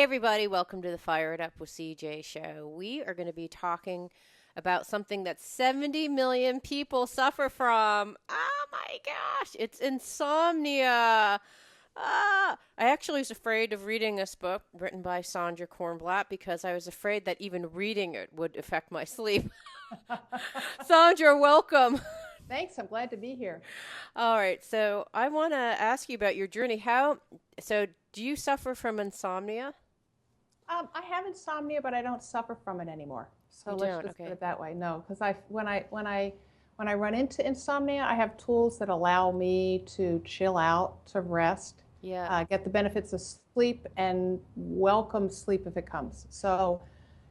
everybody. Welcome to the Fire It Up with CJ show. We are going to be talking about something that 70 million people suffer from. Oh my gosh, it's insomnia. I actually was afraid of reading this book written by Sandra Kornblatt because I was afraid that even reading it would affect my sleep. Sandra, welcome. Thanks. I'm glad to be here. All right, so I want to ask you about your journey. So do you suffer from insomnia? I have insomnia, but I don't suffer from it anymore. So You let's don't? just put Okay. it that way. No, because when I run into insomnia, I have tools that allow me to chill out, to rest, Yeah. get the benefits of sleep, and welcome sleep if it comes. So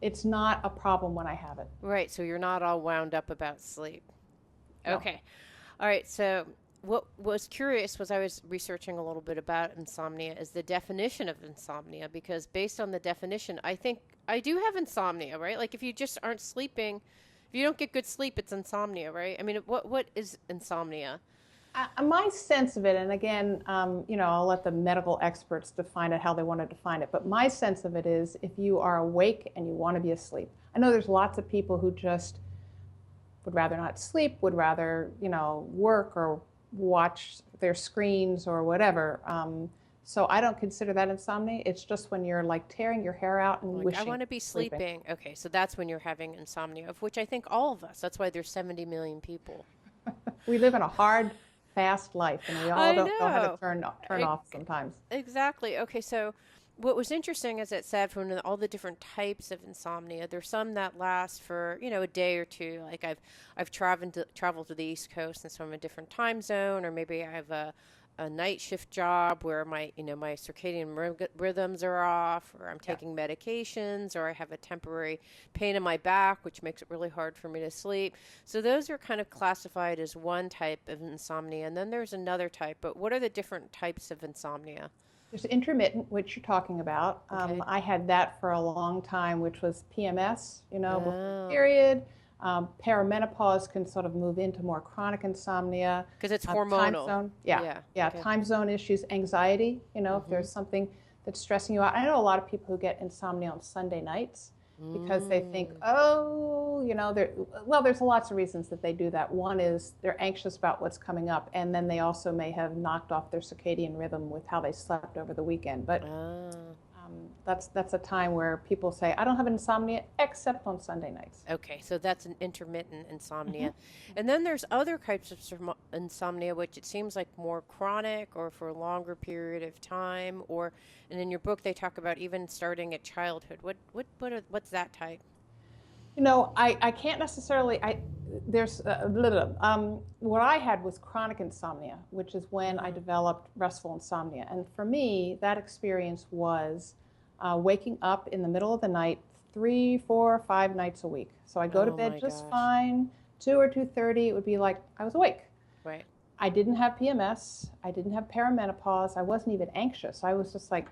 it's not a problem when I have it. Right, so you're not all wound up about sleep. No. Okay. All right, so what was curious was I was researching a little bit about insomnia is the definition of insomnia because based on the definition, I think I do have insomnia, right? Like if you just aren't sleeping, if you don't get good sleep, it's insomnia, right? I mean, what is insomnia? My sense of it, and again, I'll let the medical experts define it how they want to define it, but my sense of it is if you are awake and you want to be asleep. I know there's lots of people who just would rather not sleep, would rather, work or watch their screens or whatever. So I don't consider that insomnia. It's just when you're like tearing your hair out and Like I wishing want to be sleeping. sleeping. Okay, so that's when you're having insomnia, of which I think all of us. That's why there's 70 million people. We live in a hard, fast life, and we all I don't know how to know. turn off sometimes. Exactly. Okay, so what was interesting is it said from all the different types of insomnia, there's some that last for, a day or two. Like I've traveled to the East Coast and so I'm in a different time zone, or maybe I have a night shift job where my circadian rhythms are off, or I'm Yeah. taking medications, or I have a temporary pain in my back, which makes it really hard for me to sleep. So those are kind of classified as one type of insomnia, and then there's another type. But what are the different types of insomnia? There's intermittent, which you're talking about. Okay. I had that for a long time, which was PMS, before your Oh, period. Perimenopause can sort of move into more chronic insomnia. because it's Time hormonal. zone, yeah, Yeah. yeah, Okay. time zone issues, anxiety, if Mm-hmm. there's something that's stressing you out. I know a lot of people who get insomnia on Sunday nights because they think, Mm. oh, there's lots of reasons that they do that. One is they're anxious about what's coming up, and then they also may have knocked off their circadian rhythm with how they slept over the weekend. But Ah. that's a time where people say, I don't have insomnia except on Sunday nights. Okay, so that's an intermittent insomnia. Mhm. And then there's other types of insomnia, which it seems like more chronic or for a longer period of time. And in your book, they talk about even starting at childhood. What's that type? I can't necessarily, there's, what I had was chronic insomnia, which is when I Mm. developed restful insomnia. And for me, that experience was waking up in the middle of the night, 3, 4, 5 nights a week. So I'd go to Oh bed my just gosh. fine, 2 or 2:30, it would be like I was awake. Right. I didn't have PMS, I didn't have perimenopause, I wasn't even anxious. I was just like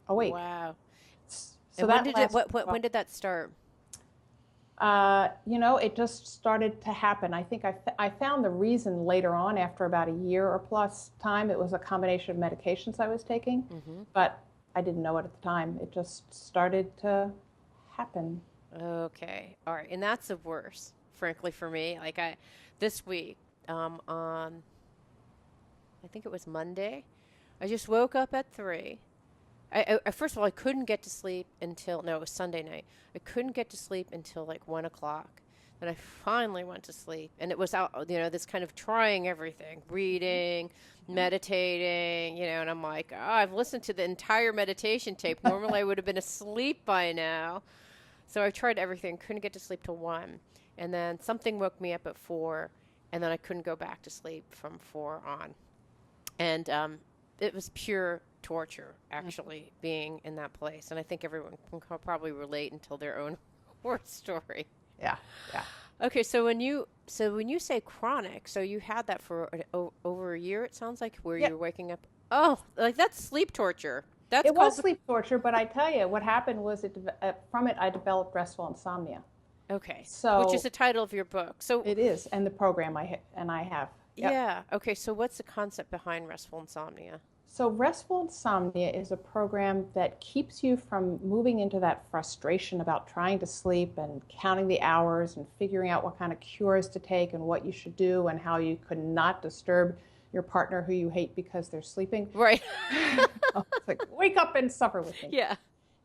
awake. Wow. So And when that did it, lasted when did that start? It just started to happen. I think I found the reason later on after about a year or plus time. It was a combination of medications I was taking, Mm-hmm. but I didn't know it at the time. It just started to happen. Okay. All right. And that's the worst, frankly, for me. This week, on, I think it was Monday, I just woke up at 3. First of all, I couldn't get to sleep until, no, it was Sunday night. I couldn't get to sleep until like 1 o'clock. Then I finally went to sleep. And it was out, this kind of trying everything, reading, meditating, and I'm like, oh, I've listened to the entire meditation tape. Normally I would have been asleep by now. So I tried everything, couldn't get to sleep till 1. And then something woke me up at 4. And then I couldn't go back to sleep from 4 on. And it was pure torture, actually, being in that place. And I think everyone can probably relate until their own horror story. Yeah, yeah. Okay, so when you say chronic, so you had that for over a year, it sounds like, where Yeah, you're waking up. Oh, like that's sleep torture. That's it was called. sleep torture, but I tell you, what happened was from it I developed restful insomnia. Okay, which is So the title of your book. So it is, and the program I have. Yeah. yeah, okay. So what's the concept behind restful insomnia? So Restful Insomnia is a program that keeps you from moving into that frustration about trying to sleep and counting the hours and figuring out what kind of cures to take and what you should do and how you could not disturb your partner who you hate because they're sleeping. Right. It's like, wake up and suffer with me. Yeah.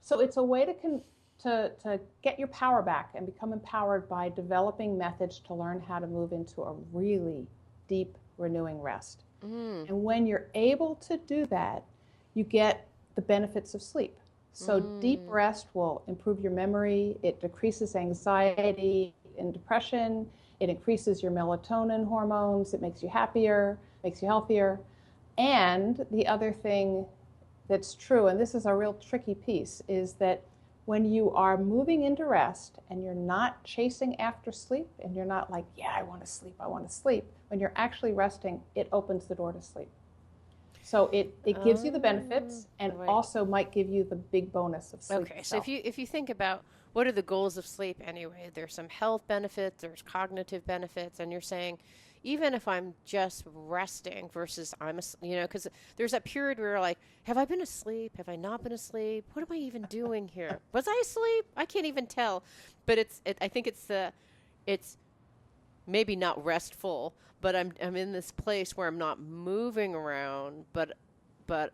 So it's a way to get your power back and become empowered by developing methods to learn how to move into a really deep, renewing rest. Mm. And when you're able to do that, you get the benefits of sleep. So deep rest will improve your memory, it decreases anxiety and depression, it increases your melatonin hormones, it makes you happier, makes you healthier. And the other thing that's true, and this is a real tricky piece, is that when you are moving into rest and you're not chasing after sleep and you're not like, yeah, I want to sleep, I want to sleep, when you're actually resting, it opens the door to sleep. So it gives you the benefits and right. also might give you the big bonus of sleep. Okay, so if you think about what are the goals of sleep anyway, there's some health benefits, there's cognitive benefits, and you're saying even if I'm just resting versus because there's that period where you're like, have I been asleep? Have I not been asleep? What am I even doing here? Was I asleep? I can't even tell. But I think it's maybe not restful, but I'm in this place where I'm not moving around, but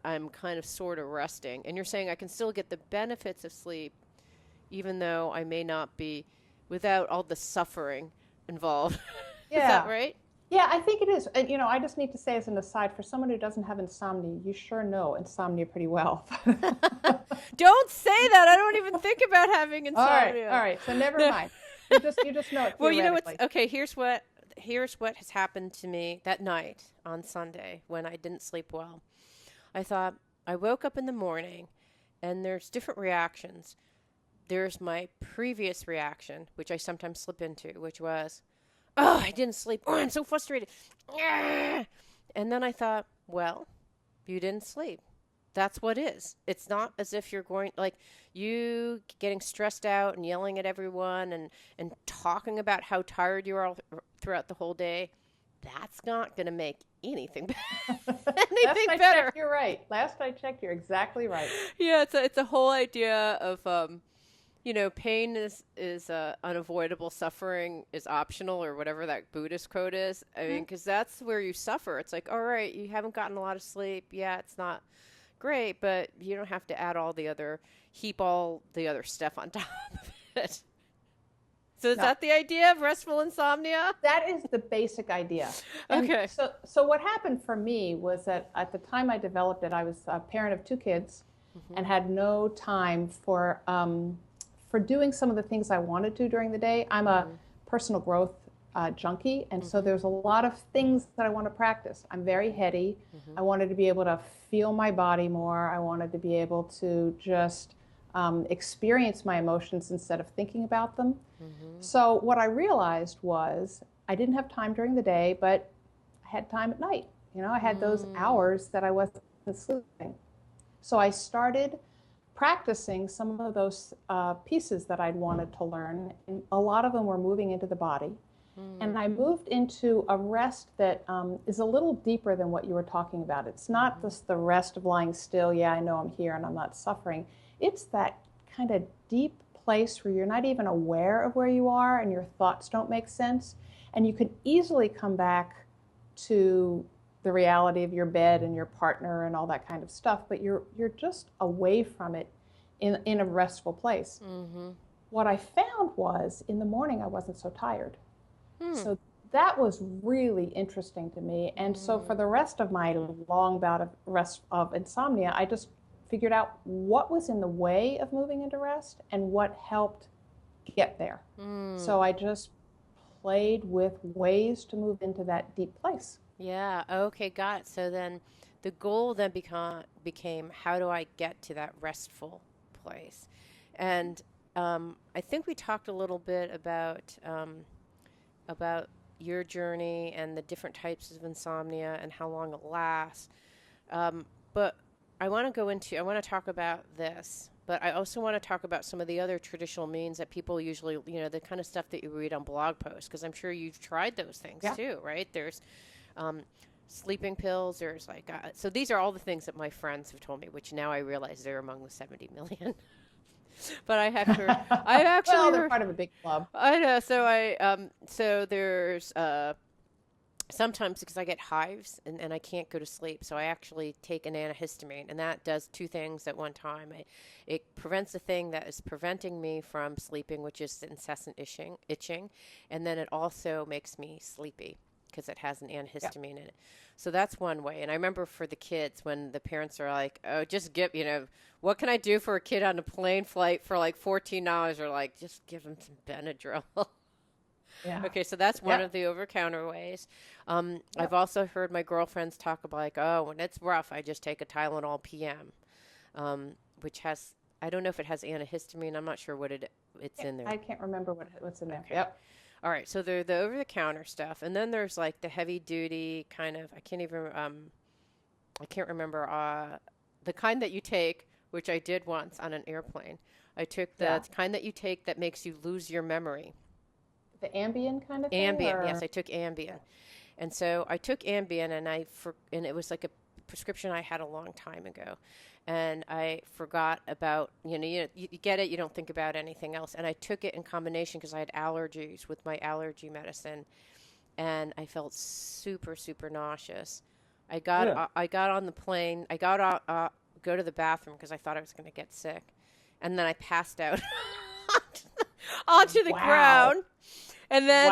I'm kind of sort of resting. And you're saying I can still get the benefits of sleep, even though I may not be without all the suffering involved. Yeah. Is that right? Yeah, I think it is. And, I just need to say as an aside, for someone who doesn't have insomnia, you sure know insomnia pretty well. Don't say that. I don't even think about having insomnia. All right. So never mind. You just know it. Well, you know what's okay. Here's what has happened to me that night on Sunday when I didn't sleep well. I thought I woke up in the morning, and there's different reactions. There's my previous reaction, which I sometimes slip into, which was, oh, I didn't sleep. Oh, I'm so frustrated. And then I thought, well, you didn't sleep. That's what is. It's not as if you're going, like, you getting stressed out and yelling at everyone and talking about how tired you are all throughout the whole day. That's not going to make anything better. You're right. Last I checked, you're exactly right. Yeah, it's a whole idea of pain is unavoidable, suffering is optional, or whatever that Buddhist quote is. I mean, because that's where you suffer. It's like, all right, you haven't gotten a lot of sleep. Yeah, it's not great, but you don't have to heap all the other stuff on top of it. So is that the idea of restful insomnia? That is the basic idea. Okay. So what happened for me was that at the time I developed it, I was a parent of 2 kids and had no time for doing some of the things I wanted to during the day. I'm a personal growth junkie, and so there's a lot of things that I want to practice. I'm very heady. I wanted to be able to feel my body more. I wanted to be able to just experience my emotions instead of thinking about them. So what I realized was I didn't have time during the day, but I had time at night. I had those hours that I wasn't sleeping. So I started practicing some of those pieces that I'd wanted to learn. And a lot of them were moving into the body. And I moved into a rest that is a little deeper than what you were talking about. It's not just the rest of lying still, yeah, I know I'm here and I'm not suffering. It's that kind of deep place where you're not even aware of where you are and your thoughts don't make sense. And you can easily come back to the reality of your bed and your partner and all that kind of stuff, but you're just away from it in a restful place. What I found was in the morning I wasn't so tired. So that was really interesting to me. And so for the rest of my long bout of insomnia, I just figured out what was in the way of moving into rest and what helped get there. So I just played with ways to move into that deep place. Yeah. Okay. Got it. So then the goal then became how do I get to that restful place? And I think we talked a little bit about your journey and the different types of insomnia and how long it lasts. But I want to talk about this, but I also want to talk about some of the other traditional means that people usually, the kind of stuff that you read on blog posts, because I'm sure you've tried those things too, right? There's sleeping pills. There's like, so these are all the things that my friends have told me, which now I realize they're among the 70 million. But I have heard, I've actually Well, they're heard, part of a big club. I know. So there's, sometimes because I get hives and I can't go to sleep, so I actually take an antihistamine, and that does two things at one time. It prevents the thing that is preventing me from sleeping, which is the incessant itching, and then it also makes me sleepy because it has an antihistamine in it. So that's one way. And I remember for the kids when the parents are like, "Oh, just give, what can I do for a kid on a plane flight for like $14?" Or like, just give them some Benadryl. Yeah. Okay, so that's one of the over-counter ways. I've also heard my girlfriends talk about like, oh, when it's rough, I just take a Tylenol PM, which has, I don't know if it has antihistamine. I'm not sure what it's in there. I can't remember what's in there. Okay. Yep. All right, so they're the over-the-counter stuff, and then there's like the heavy-duty kind of. I can't remember the kind that you take, which I did once on an airplane. I took the kind that you take that makes you lose your memory. The Ambien kind of thing? Ambien, yes, I took Ambien. And so I took Ambien, and it was like a prescription I had a long time ago. And I forgot about, you get it, you don't think about anything else. And I took it in combination because I had allergies with my allergy medicine. And I felt super, super nauseous. I got on the plane. I got go to the bathroom because I thought I was going to get sick. And then I passed out onto the ground. And then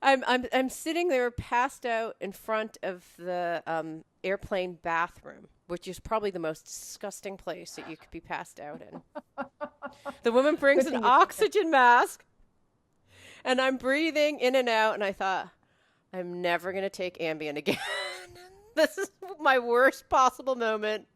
I'm sitting there passed out in front of the airplane bathroom, which is probably the most disgusting place that you could be passed out in. The woman brings an oxygen mask, and I'm breathing in and out, and I thought, I'm never going to take Ambien again. This is my worst possible moment.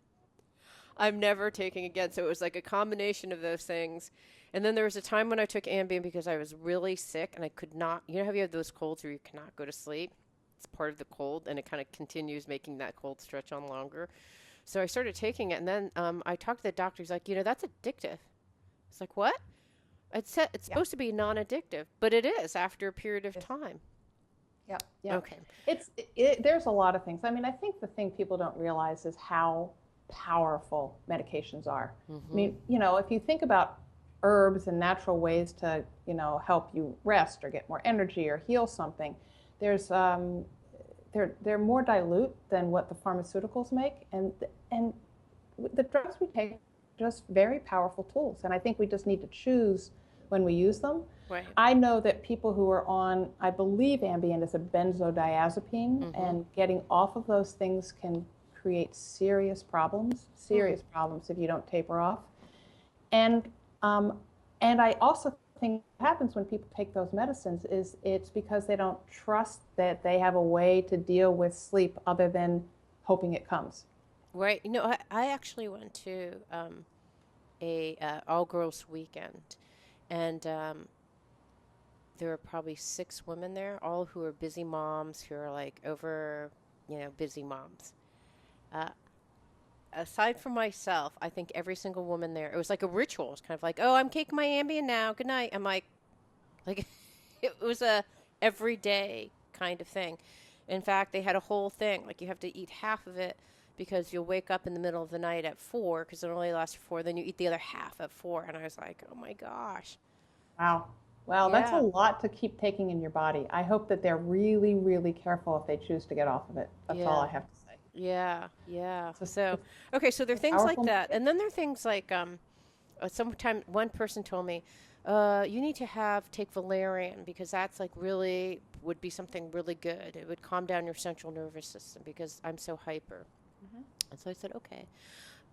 I'm never taking again. So it was like a combination of those things. And then there was a time when I took Ambien because I was really sick and I could not, how you have those colds where you cannot go to sleep? It's part of the cold, and it kind of continues making that cold stretch on longer. So I started taking it, and then I talked to the doctor. He's like, that's addictive. It's like, what? It's supposed to be non-addictive, but it is after a period of time. Yep. Yeah. Okay. There's a lot of things. I mean, I think the thing people don't realize is how powerful medications are. Mm-hmm. I mean, if you think about herbs and natural ways to, help you rest or get more energy or heal something, there's they're more dilute than what the pharmaceuticals make, and the drugs we take are just very powerful tools, and I think we just need to choose when we use them. Right. I know that people who are on, I believe Ambien is a benzodiazepine, and getting off of those things can create serious problems if you don't taper off. And I also think what happens when people take those medicines is it's because they don't trust that they have a way to deal with sleep other than hoping it comes. Right. I actually went to a all-girls weekend, and there were probably 6 women there, all who are busy moms, who are like over, busy moms. Aside from myself, I think every single woman there, it was like a ritual. It was kind of like, oh, I'm taking my Ambien now. Good night. I'm like it was a everyday kind of thing. In fact, they had a whole thing. Like, you have to eat half of it because you'll wake up in the middle of the night at 4 because it only lasts 4. Then you eat the other half at 4. And I was like, oh, my gosh. Wow. Well, that's a lot to keep taking in your body. I hope that they're really, really careful if they choose to get off of it. That's all I have to say. Yeah. So there are things like that. And then there are things like, sometime one person told me, you need to take valerian because that's like really would be something really good. It would calm down your central nervous system because I'm so hyper. Mm-hmm. And so I said, okay,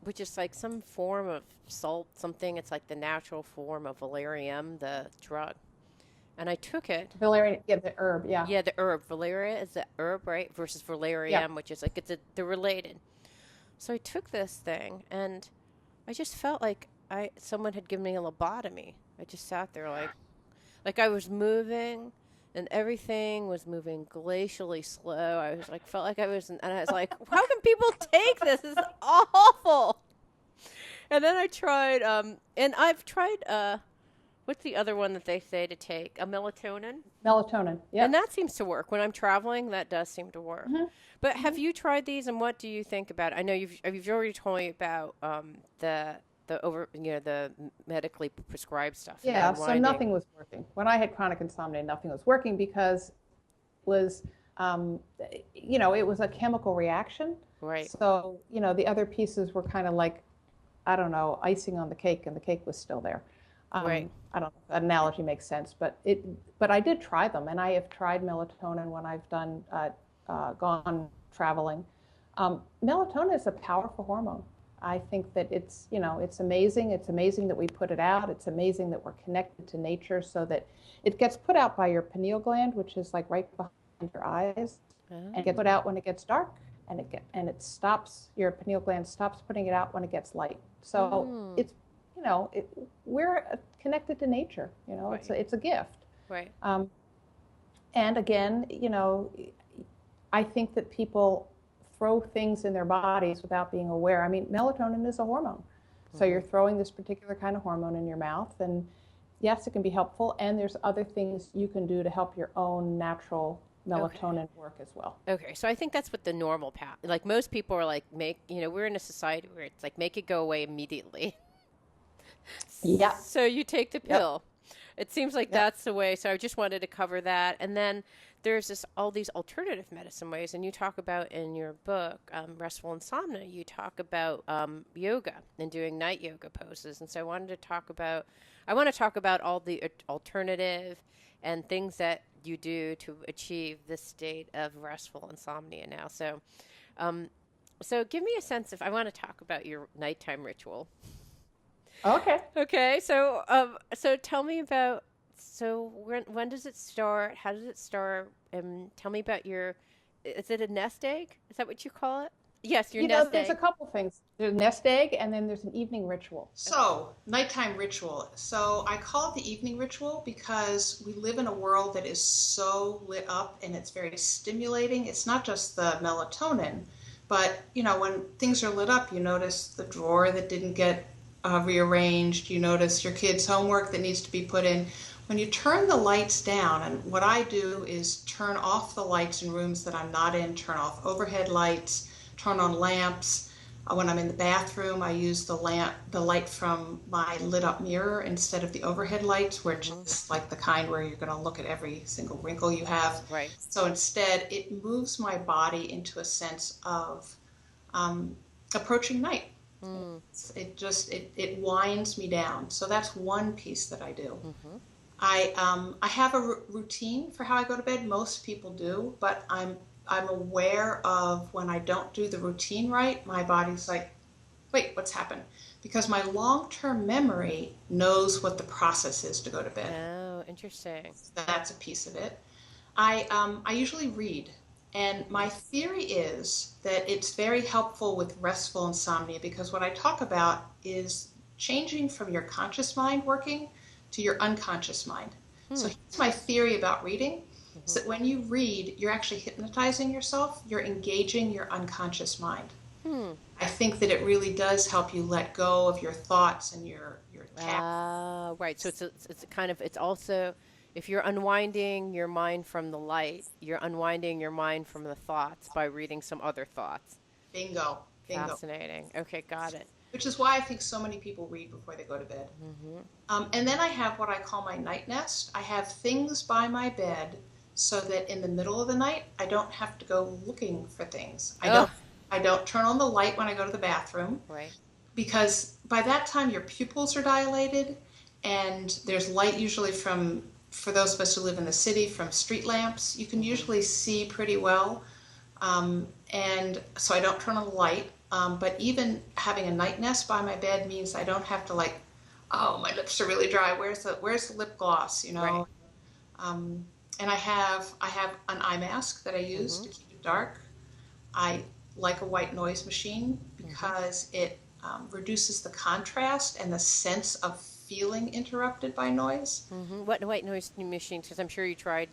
which is like some form of salt, something. It's like the natural form of valerian, the drug. And I took it. Valerian, the herb, yeah. Yeah, the herb. Valeria is the herb, right? Versus valerian, which is like they're related. So I took this thing, and I just felt like someone had given me a lobotomy. I just sat there like I was moving, and everything was moving glacially slow. I was like, felt like I was, and I was like, how can people take this? This is awful. And then I tried, and I've tried What's the other one that they say to take? A melatonin? Melatonin. And Yep. that seems to work. When I'm traveling, that does seem to work. Hmm. But Hmm. have you tried these, and what do you think about it? I know you've already told me about the medically prescribed stuff and the Yeah. So unwinding. nothing was working when I had chronic insomnia. Nothing was working because was, um, it was a chemical reaction. Right, So, the other pieces were kind of like, I don't know, icing on the cake, and the cake was still there. right. I don't know if that analogy makes sense, but I did try them, and I have tried melatonin when I've gone traveling. Melatonin is a powerful hormone. I think that it's amazing. It's amazing that we put it out. It's amazing that we're connected to nature so that it gets put out by your pineal gland, which is like right behind your eyes, and it gets put Oh. out when it gets dark, and it stops, your pineal gland stops putting it out when it gets light. So Mm. it's, we're connected to nature. It's Right, a gift. right. Um, and again, I think that people throw things in their bodies without being aware. I mean, melatonin is a hormone. So Hmm. you're throwing this particular kind of hormone in your mouth, and yes, it can be helpful. And there's other things you can do to help your own natural Okay. melatonin work as well. Okay, so I think that's what the normal path. Like most people are like, we're in a society where it's like make it go away immediately. Yeah. So you take the Yep. pill. It seems like Yep. that's the way. So I just wanted to cover that. And then there's all these alternative medicine ways. And you talk about in your book, Restful Insomnia, you talk about yoga and doing night yoga poses. And so I want to talk about all the alternative and things that you do to achieve this state of restful insomnia now. Um, so give me a sense I want to talk about your nighttime ritual. Okay. Okay, so tell me about when does it start? How does it start? And tell me about is it a nest egg? Is that what you call it? Yes, your nest There's a egg. couple things. There's a nest egg, and then there's an evening ritual. Okay. So, nighttime ritual. So, I call it the evening ritual because we live in a world that is so lit up and it's very stimulating. It's not just the melatonin, but when things are lit up, you notice the drawer that didn't get rearranged, you notice your kid's homework that needs to be put in. When you turn the lights down, and what I do is turn off the lights in rooms that I'm not in, turn off overhead lights, turn on lamps. When I'm in the bathroom, I use the light from my lit up mirror instead of the overhead lights, which Hmm. is like the kind where you're going to look at every single wrinkle you have. Right. So instead, it moves my body into a sense of approaching night. Mm. It winds me down. So that's one piece that I do. Mm-hmm. I have a routine for how I go to bed. Most people do, but I'm aware of when I don't do the routine right. My body's like, wait, what's happened? Because my long-term memory knows what the process is to go to bed. Oh, interesting. That's a piece of it. I usually read, and my theory is that it's very helpful with restful insomnia because what I talk about is changing from your conscious mind working to your unconscious mind. So Hmm. here's my theory about reading is Mm-hmm. that when you read, you're actually hypnotizing yourself, you're engaging your unconscious mind. Hmm. I think that it really does help you let go of your thoughts and your Right. So it's a kind of it's also if you're unwinding your mind from the light, you're unwinding your mind from the thoughts by reading some other thoughts. bingo, bingo. Fascinating. Okay, got it. Which is why I think so many people read before they go to bed. Mm-hmm. And then I have what I call my night nest. I have things by my bed so that in the middle of the night I don't have to go looking for things. Oh, I don't turn on the light when I go to the bathroom right. because by that time your pupils are dilated and there's light usually for those of us who live in the city, from street lamps. You can Mm-hmm. usually see pretty well. And so I don't turn on the light. But even having a night nest by my bed means I don't have to like, oh, my lips are really dry. Where's the lip gloss? Right. Um, and I have an eye mask that I use Mm-hmm. to keep it dark. I like a white noise machine Mm-hmm. because it reduces the contrast and the sense of feeling interrupted by noise. Mm-hmm. What white noise machines? Because I'm sure you've tried.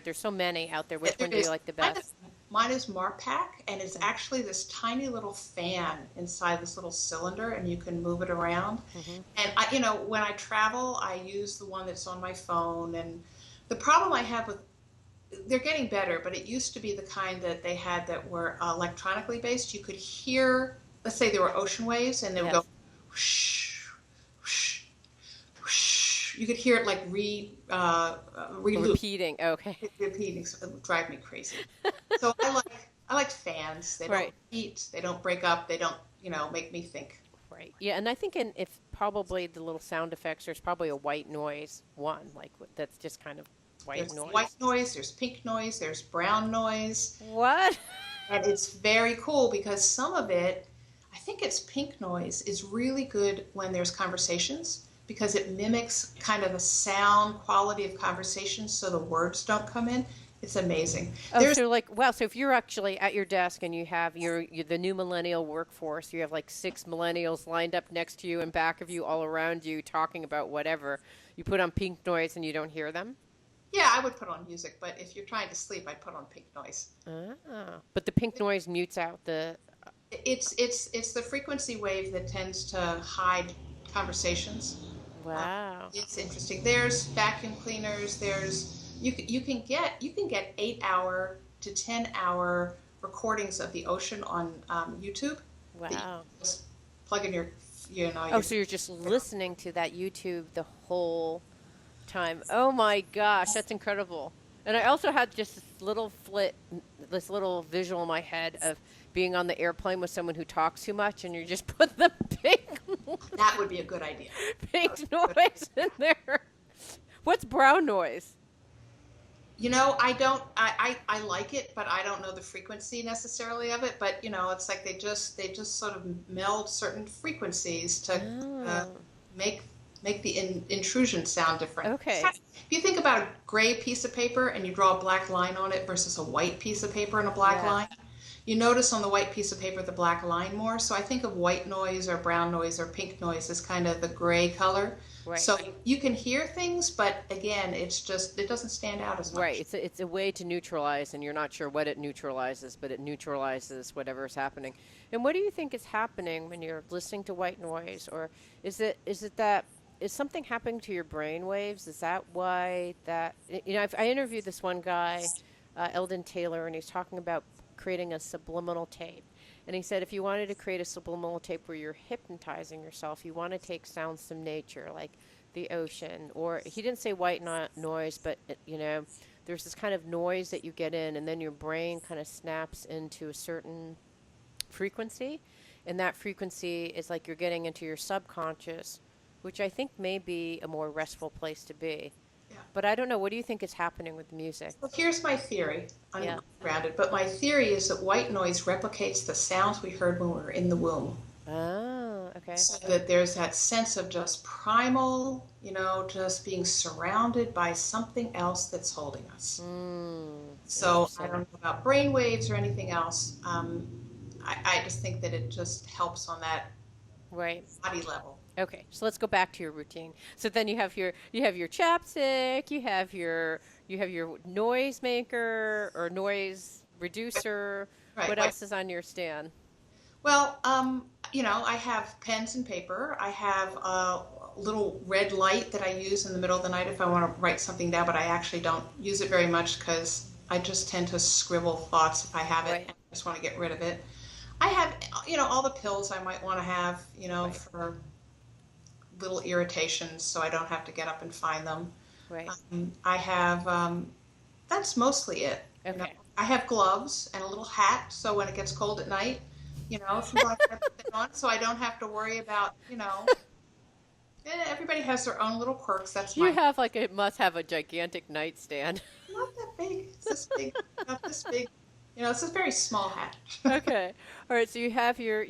There's so many out there. Which There one do you is like the kind of best? Mine is Marpac, and it's actually this tiny little fan inside this little cylinder, and you can move it around. Mm-hmm. And when I travel, I use the one that's on my phone. And the problem I have with they're getting better, but it used to be the kind that they had that were electronically based. You could hear, let's say there were ocean waves, and they would go Yes. whoosh, whoosh, whoosh. You could hear it like reloop, Repeating. Okay. repeating. So it would drive me crazy. So I like fans. They don't Right. repeat. They don't break up. They don't make me think. Right. Yeah, and I think if probably the little sound effects, there's probably a white noise one, like that's just kind of white There's white noise. noise. There's pink noise. There's brown noise. What? And it's very cool because some of it, I think it's pink noise, is really good when there's conversations because it mimics kind of the sound quality of conversations so the words don't come in. It's amazing. Oh, There's so like, wow, so if you're actually at your desk and you have you're the new millennial workforce, you have like six millennials lined up next to you and back of you all around you talking about whatever, you put on pink noise and you don't hear them? Yeah, I would put on music, but if you're trying to sleep, I'd put on pink noise. Ah. But the pink noise mutes out the It's the frequency wave that tends to hide conversations. wow. It's interesting. There's vacuum cleaners. You can get 8 hour to 10 hour recordings of the ocean on YouTube. That you Wow. just plug in your Oh, so you're just listening to that YouTube the whole time. Oh my gosh, that's incredible. And I also had just this little visual in my head of being on the airplane with someone who talks too much, and you just put the pink, that would be a good idea. pink noise in there. What's brown noise? I don't. I like it, but I don't know the frequency necessarily of it. But it's like they just sort of meld certain frequencies to Oh, make the intrusion sound different. okay. If you think about a gray piece of paper and you draw a black line on it versus a white piece of paper and a black Yeah. line, you notice on the white piece of paper the black line more. So I think of white noise or brown noise or pink noise as kind of the gray color. Right. So you can hear things, but again, it doesn't stand out as much. Right. It's a way to neutralize, and you're not sure what it neutralizes, but it neutralizes whatever is happening. And what do you think is happening when you're listening to white noise, or is it that is something happening to your brain waves? Is that why that I interviewed this one guy, Eldon Taylor, and he's talking about creating a subliminal tape. And he said if you wanted to create a subliminal tape where you're hypnotizing yourself, you want to take sounds from nature, like the ocean, or he didn't say white noise, but there's this kind of noise that you get in, and then your brain kind of snaps into a certain frequency, and that frequency is like you're getting into your subconscious, which I think may be a more restful place to be. Yeah. But I don't know. What do you think is happening with music? Well, here's my theory. Yeah. Ungrounded, but my theory is that white noise replicates the sounds we heard when we were in the womb. Oh, okay. So that there's that sense of just primal, just being surrounded by something else that's holding us. So I don't know about brain waves or anything else. I just think that it just helps on that Right. body level. Okay, so let's go back to your routine. So then you have your chapstick, you have your noise maker or noise reducer. Right. What else is on your stand? Well, I have pens and paper. I have a little red light that I use in the middle of the night if I want to write something down, but I actually don't use it very much because I just tend to scribble thoughts if I have it Right. and I just want to get rid of it. I have, all the pills I might want to have, Right. for little irritations so I don't have to get up and find them. Right. I have, that's mostly it. Okay. I have gloves and a little hat so when it gets cold at night, sometimes I put that on so I don't have to worry about, everybody has their own little quirks. That's You mine. have it must have a gigantic nightstand. Not that big. It's this big, not this big. It's a very small hat. Okay. All right. So you have your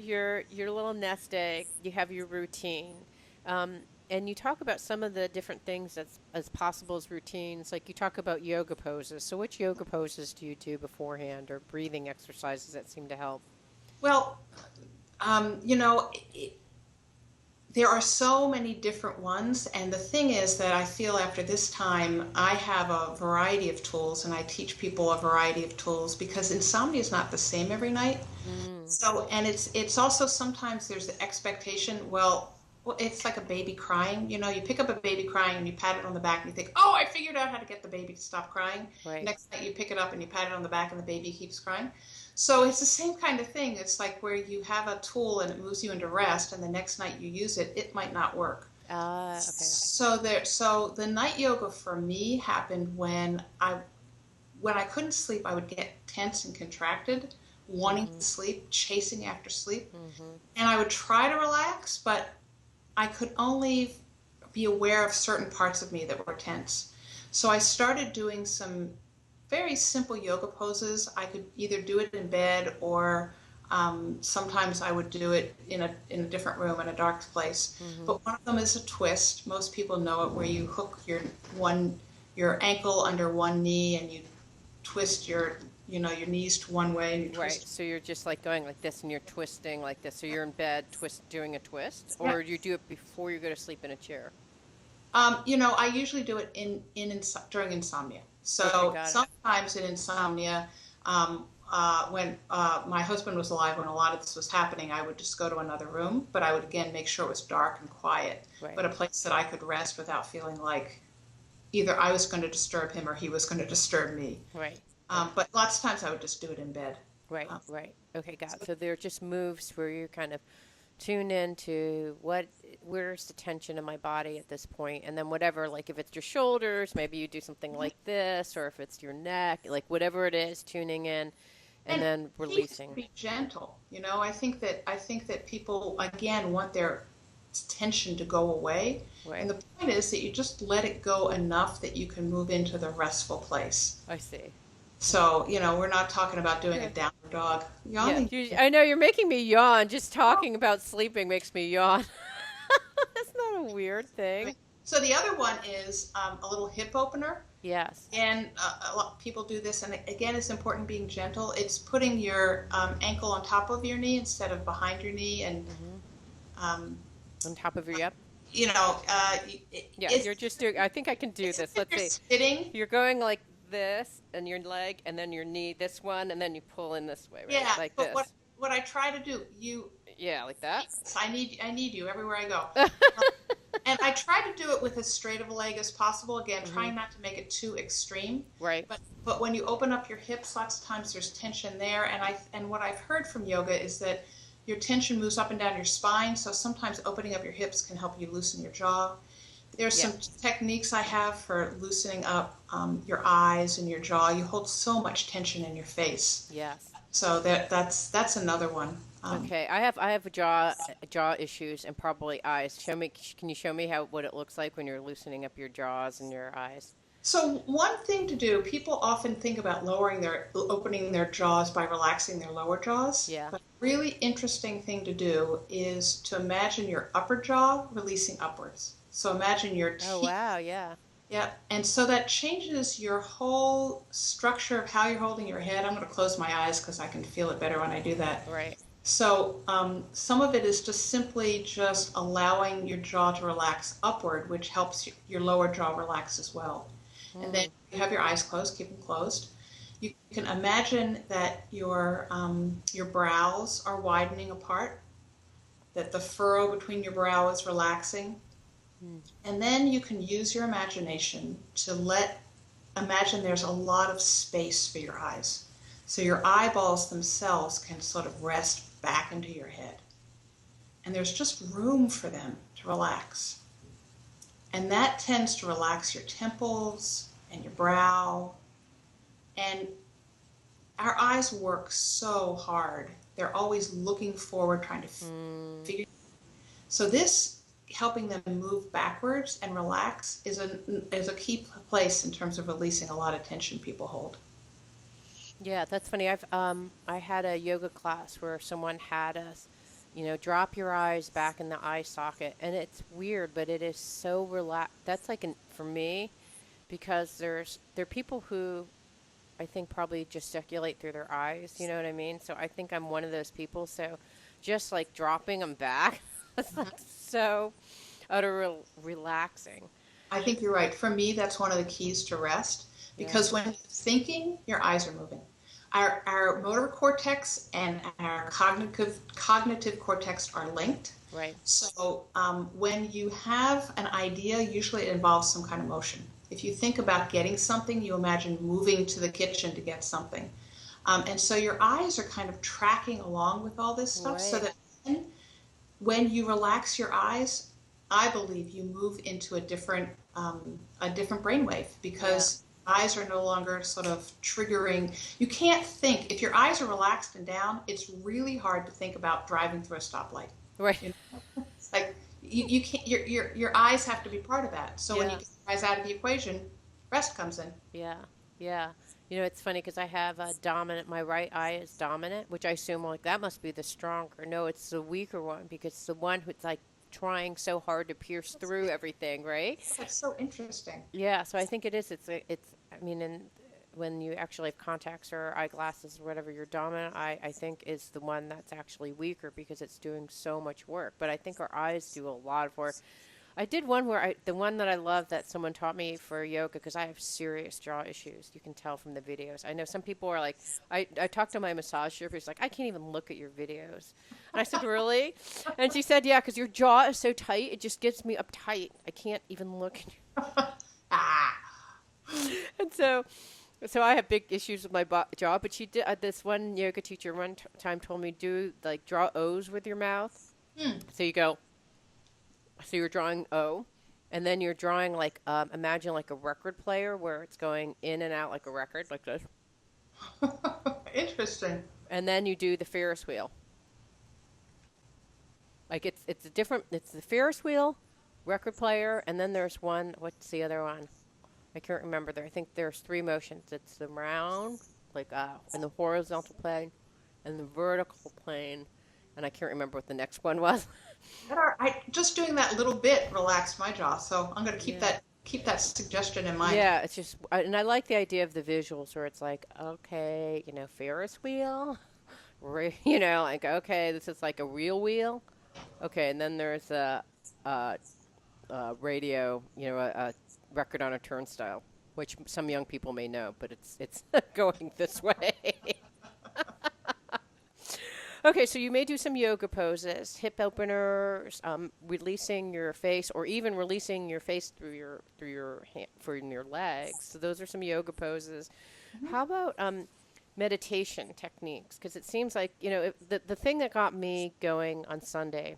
little nest egg. You have your routine, and you talk about some of the different things that's as possible as routines. Like you talk about yoga poses. So which yoga poses do you do beforehand, or breathing exercises that seem to help? Well, There are so many different ones, and the thing is that I feel after this time, I have a variety of tools, and I teach people a variety of tools because insomnia is not the same every night. Mm, So, and it's also sometimes there's the expectation, well, it's like a baby crying. You pick up a baby crying and you pat it on the back and you think, oh, I figured out how to get the baby to stop crying. right. Next night you pick it up and you pat it on the back and the baby keeps crying. So it's the same kind of thing. It's like where you have a tool and it moves you into rest, and the next night you use it, it might not work. Okay. So the night yoga for me happened when I couldn't sleep, I would get tense and contracted, wanting Mm-hmm. to sleep, chasing after sleep, Mm-hmm. and I would try to relax, but I could only be aware of certain parts of me that were tense. So I started doing some very simple yoga poses. I could either do it in bed or sometimes I would do it in a different room in a dark place. Mm-hmm. But one of them is a twist. Most people know it, where you hook your ankle under one knee and you twist your knees to one way and you Right. twist. So you're just like going like this and you're twisting like this. So you're in bed doing a twist, Yeah. or you do it before you go to sleep in a chair. I usually do it during insomnia. Okay, So got it. sometimes in insomnia, when my husband was alive, when a lot of this was happening, I would just go to another room, but I would again make sure it was dark and quiet, Right. but a place that I could rest without feeling like either I was going to disturb him or he was going to disturb me. Right. Right. But lots of times I would just do it in bed. Right. Um, Right. Okay, got it. So there are just moves where you're kind of tune into where's the tension in my body at this point, and then whatever, like if it's your shoulders, maybe you do something like this, or if it's your neck, like whatever it is, tuning in and And then key is to releasing. be gentle. I think that people again want their tension to go away. Right. And the point is that you just let it go enough that you can move into the restful place. I see. So, we're not talking about doing a Yeah. downward dog. Yeah. Yawning. I know you're making me yawn. Just talking about sleeping makes me yawn. That's not a weird thing. So the other one is a little hip opener. Yes. And a lot of people do this. And again, it's important being gentle. It's putting your ankle on top of your knee instead of behind your knee. And, Hmm. um, On top of your, yep. you know, Yeah, it's, you're just doing, I think I can do it's as this. if Let's you're see. sitting. You're going like this and your leg and then your knee, this one, and then you pull in this way, right? Yeah, Like but what this. what I try to do, Yeah, like that. I need you everywhere I go. And I try to do it with as straight of a leg as possible. Again, Hmm. trying not to make it too extreme. Right. But when you open up your hips, lots of times there's tension there. And what I've heard from yoga is that your tension moves up and down your spine. So sometimes opening up your hips can help you loosen your jaw. There's Yeah. some techniques I have for loosening up your eyes and your jaw. You hold so much tension in your face. Yes. So that's another one. Okay. I have jaw issues and probably eyes. Can you show me what it looks like when you're loosening up your jaws and your eyes? So one thing to do, people often think about opening their jaws by relaxing their lower jaws. Yeah. But a really interesting thing to do is to imagine your upper jaw releasing upwards. So imagine your Oh, teeth. wow, yeah. Yeah. And so that changes your whole structure of how you're holding your head. I'm going to close my eyes because I can feel it better when I do that. Right. So some of it is just simply just allowing your jaw to relax upward, which helps your lower jaw relax as well. And then Mm. you have your eyes closed, keep them closed. You can imagine that your brows are widening apart, that the furrow between your brow is relaxing. Mm. And then you can use your imagination to imagine there's a lot of space for your eyes. So your eyeballs themselves can sort of rest back into your head. And there's just room for them to relax. And that tends to relax your temples and your brow. And our eyes work so hard. They're always looking forward, trying to Mm. figure. So this helping them move backwards and relax is a key place in terms of releasing a lot of tension people hold. Yeah, that's funny. I had a yoga class where someone had us, drop your eyes back in the eye socket, and it's weird, but it is so relaxed. That's like for me, because there are people who I think probably gesticulate through their eyes. You know what I mean? So I think I'm one of those people. So just like dropping them back It's like so utter relaxing. I think you're right. For me, that's one of the keys to rest Yeah. because when you're thinking, your eyes are moving. Our motor cortex and our cognitive cortex are linked. Right. So when you have an idea, usually it involves some kind of motion. If you think about getting something, you imagine moving to the kitchen to get something. And so your eyes are kind of tracking along with all this stuff so Right. that when you relax your eyes, I believe you move into a different brainwave Yeah. because eyes are no longer sort of triggering. You can't think if your eyes are relaxed and down. It's really hard to think about driving through a stoplight. Right. You know, it's like you can't. Your eyes have to be part of that. So when you Yeah. get your eyes out of the equation, rest comes in. Yeah. Yeah. You know, it's funny because I have a dominant, my right eye is dominant, which I assume like that must be the stronger. No, it's the weaker one because it's the one who's like trying so hard to pierce through everything, right? That's so interesting. Yeah, so I think it is. It's. I mean, and when you actually have contacts or eyeglasses or whatever, your dominant eye, I think, is the one that's actually weaker because it's doing so much work. But I think our eyes do a lot of work. I did one where the one that I love that someone taught me for yoga because I have serious jaw issues. You can tell from the videos. I know some people are like, I talked to my massage therapist, like, I can't even look at your videos. And I said, really? And she said, yeah, because your jaw is so tight, it just gets me uptight. I can't even look at Ah, and so I have big issues with my jaw. But she did this one yoga teacher one time told me do like draw O's with your mouth. hmm. So you go. So you're drawing O, and then you're drawing like imagine like a record player where it's going in and out like a record like this. Interesting. And then you do the Ferris wheel. Like it's a different. It's the Ferris wheel, record player, and then there's one. What's the other one? I can't remember there. I think there's three motions. It's the round, like in the horizontal plane, and the vertical plane, and I can't remember what the next one was. Just doing that little bit relaxed my jaw, so I'm going to Yeah. keep that suggestion in mind. Yeah, it's just, and I like the idea of the visuals where it's like, okay, you know, Ferris wheel, you know, like okay, this is like a real wheel, okay, and then there's a radio, you know, a record on a turnstile, which some young people may know, but it's going this way. Okay, so you may do some yoga poses, hip openers, releasing your face, or even releasing your face through your hand, from your legs. So those are some yoga poses. How about meditation techniques? Because it seems like the thing that got me going on Sunday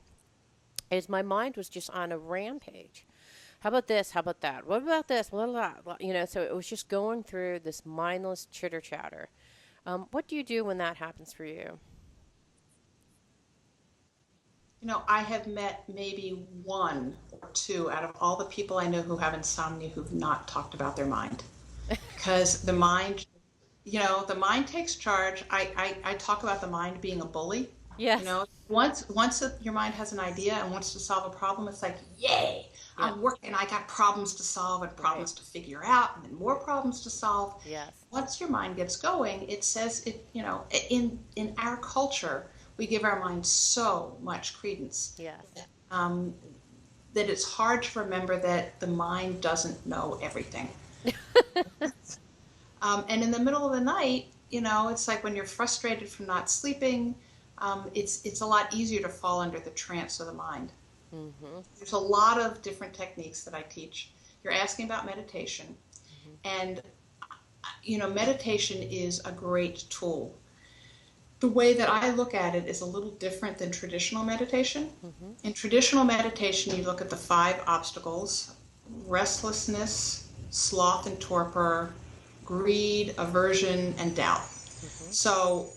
is my mind was just on a rampage. How about this? How about that? What about this? Blah, blah, blah. You know, so it was just going through this mindless chitter chatter. What do you do when that happens for you? I have met maybe one or two out of all the people I know who have insomnia who've not talked about their mind. Because the mind takes charge. I talk about the mind being a bully. Yes. Once your mind has an idea and wants to solve a problem, it's like, yay, Yeah. I'm working. I got problems to solve and problems to figure out, and then more problems to solve. Yes. Once your mind gets going, it says in our culture, we give our mind so much credence Yes. um, that it's hard to remember that the mind doesn't know everything. And in the middle of the night, it's like when you're frustrated from not sleeping, it's a lot easier to fall under the trance of the mind. Mm-hmm. There's a lot of different techniques that I teach. You're asking about meditation, and meditation is a great tool. The way that I look at it is a little different than traditional meditation. Mm-hmm. In traditional meditation, you look at the 5 obstacles: restlessness, sloth and torpor, greed, aversion, and doubt. Mm-hmm. So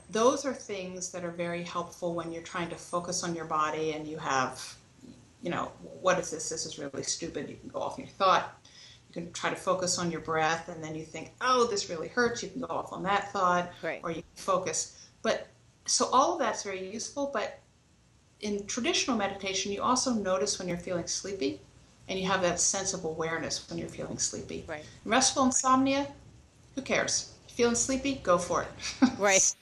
those are things that are very helpful when you're trying to focus on your body and you have, what is this? This is really stupid. You can go off in your thought. You can try to focus on your breath, and then you think, oh, this really hurts. You can go off on that thought, Right. or you can focus. But so all of that's very useful. But in traditional meditation, you also notice when you're feeling sleepy, and you have that sense of awareness when you're feeling sleepy. Right. Restful insomnia, who cares? Feeling sleepy, go for it. Right.